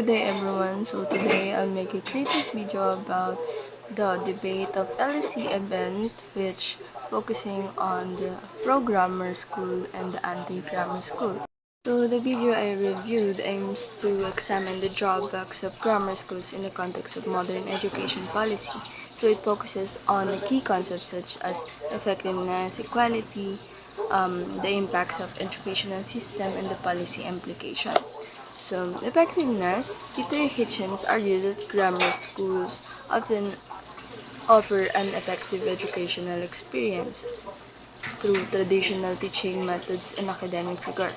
Good day everyone. So today I'll make a creative video about the debate of LSE event, which focusing on the pro-grammar school and the anti-grammar school. So the video I reviewed aims to examine the drawbacks of grammar schools in the context of modern education policy. So it focuses on the key concepts such as effectiveness, equality, the impacts of educational system, and the policy implication. So, effectiveness, Peter Hitchens argued that grammar schools often offer an effective educational experience through traditional teaching methods and academic rigor.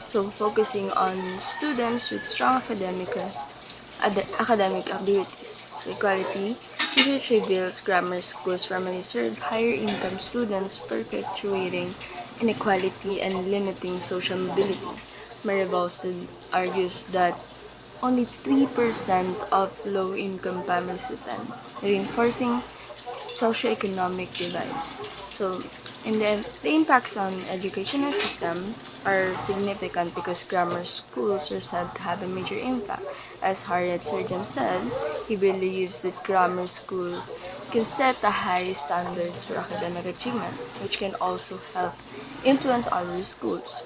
So, focusing on students with strong academic abilities. So, equality, research reveals grammar schools primarily serve higher income students, perpetuating inequality and limiting social mobility. Maribel argues that only 3% of low-income families attend, reinforcing socioeconomic divides. So, the impacts on educational system are significant because grammar schools are said to have a major impact. As Harriet Surgeon said, he believes that grammar schools can set the highest standards for academic achievement, which can also help influence other schools.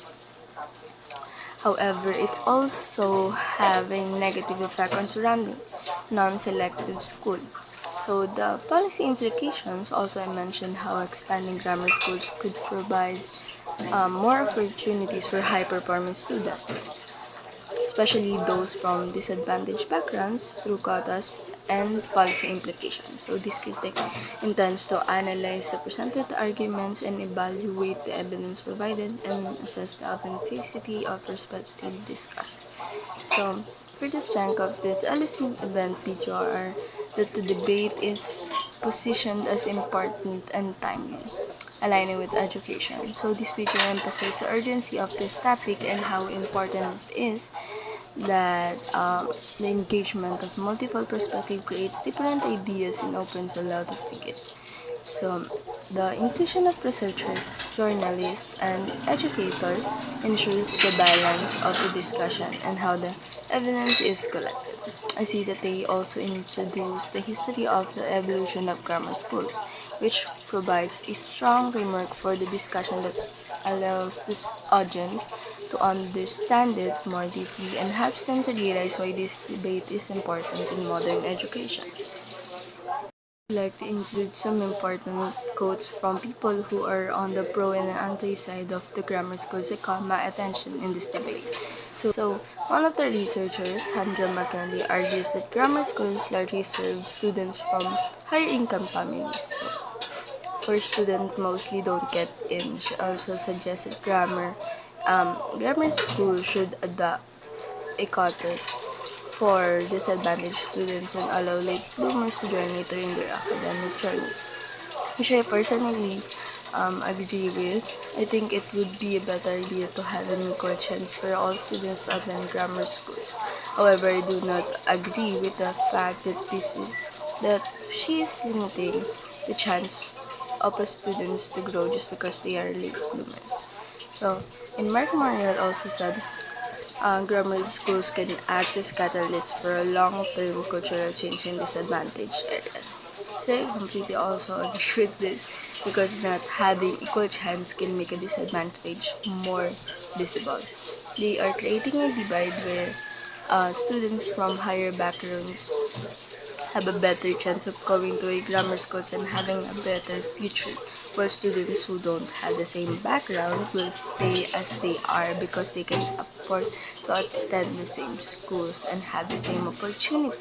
However, it also have a negative effect on surrounding non-selective school. So the policy implications also I mentioned how expanding grammar schools could provide more opportunities for high-performing students, especially those from disadvantaged backgrounds through quotas and policy implications. So this critic intends to analyze the presented arguments and evaluate the evidence provided and assess the authenticity of perspective discussed. So for the strength of this LSE event video are that the debate is positioned as important and timely, aligning with education. So this video emphasizes the urgency of this topic and how important it is that the engagement of multiple perspectives creates different ideas and opens a lot of thinking. So, the inclusion of researchers, journalists, and educators ensures the balance of the discussion and how the evidence is collected. I see that they also introduce the history of the evolution of grammar schools, which provides a strong framework for the discussion that allows this audience to understand it more deeply and helps them to realize why this debate is important in modern education. I'd like to include some important quotes from people who are on the pro and anti side of the grammar schools that caught my attention in this debate. So, one of the researchers, Sandra McKinley, argues that grammar schools largely serve students from higher income families. So, for students mostly don't get in. She also suggested grammar school should adopt a quotas for disadvantaged students and allow late bloomers to join later in their academic journey, which I personally agree with. I think it would be a better idea to have an equal chance for all students to attend grammar schools. However, I do not agree with the fact that she is limiting the chance of students to grow just because they are late bloomers. So, and Mark Morial also said grammar schools can act as catalysts for a long-term cultural change in disadvantaged areas. So I completely also agree with this because not having equal chance can make a disadvantage more visible. They are creating a divide where students from higher backgrounds have a better chance of going to a grammar schools and having a better future, while students who don't have the same background will stay as they are because they can afford to attend the same schools and have the same opportunities.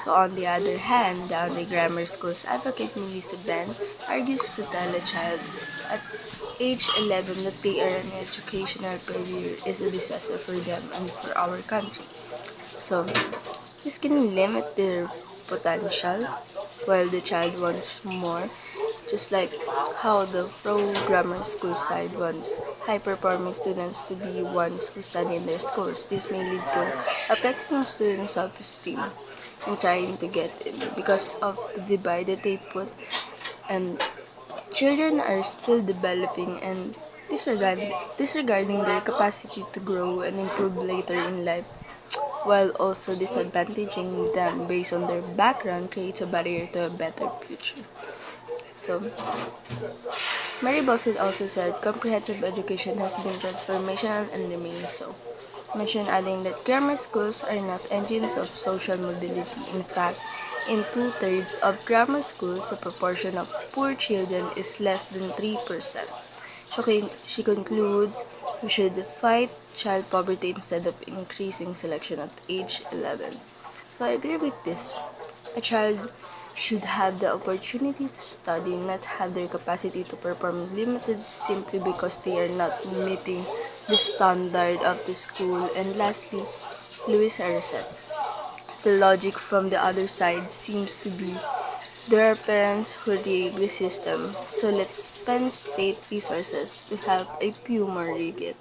So on the other hand, the anti-grammar schools advocate Melissa Ben argues to tell a child at age 11 that they are an educational failure is a disaster for them and for our country. So this can limit their potential while the child wants more, just like how the pro grammar school side wants high performing students to be ones who study in their schools. This may lead to affecting students' self esteem in trying to get in because of the divide that they put, and children are still developing and disregarding their capacity to grow and improve later in life. while also disadvantaging them based on their background creates a barrier to a better future. So, Mary Bosset also said comprehensive education has been transformational and remains so. Mention adding that grammar schools are not engines of social mobility. In fact, in two-thirds of grammar schools, the proportion of poor children is less than 3%. She concludes we should fight child poverty instead of increasing selection at age 11. So I agree with this. A child should have the opportunity to study, not have their capacity to perform limited simply because they are not meeting the standard of the school. And lastly, Louis Aracet. The logic from the other side seems to be there are parents who rig the system, so let's spend state resources to help a few more rig it,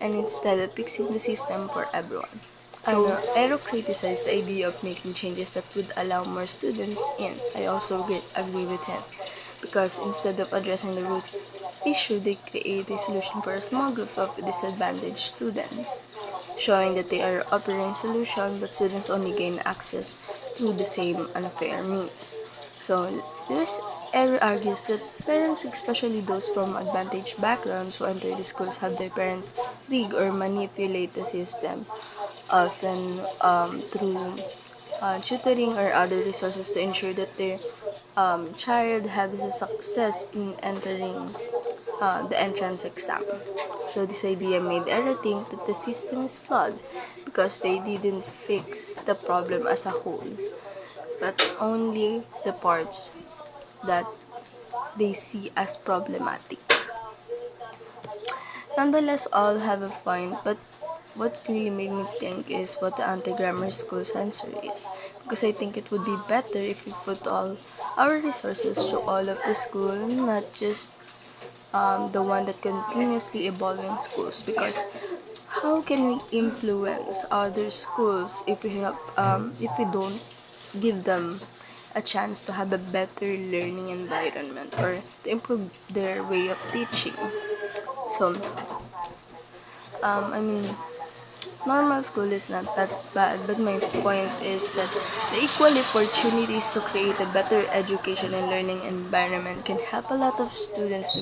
and instead of fixing the system for everyone. So, Aero criticized the idea of making changes that would allow more students in. I also agree with him, because instead of addressing the root issue, they create a solution for a small group of disadvantaged students, showing that they are offering solution, but students only gain access to the same unfair means. So, Lewis argues that parents, especially those from advantaged backgrounds who enter the schools, have their parents rig or manipulate the system, often through tutoring or other resources to ensure that their child has a success in entering the entrance exam. So this idea made Era think that the system is flawed because they didn't fix the problem as a whole, but only the parts that they see as problematic. Nonetheless, all have a point, but what really made me think is what the anti-grammar school censor is. Because I think it would be better if we put all our resources to all of the school, not just the one that continuously evolving schools. Because how can we influence other schools if we don't give them a chance to have a better learning environment or to improve their way of teaching? So, I mean, normal school is not that bad, but my point is that the equal opportunities to create a better education and learning environment can help a lot of students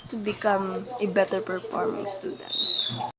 to become a better performing student.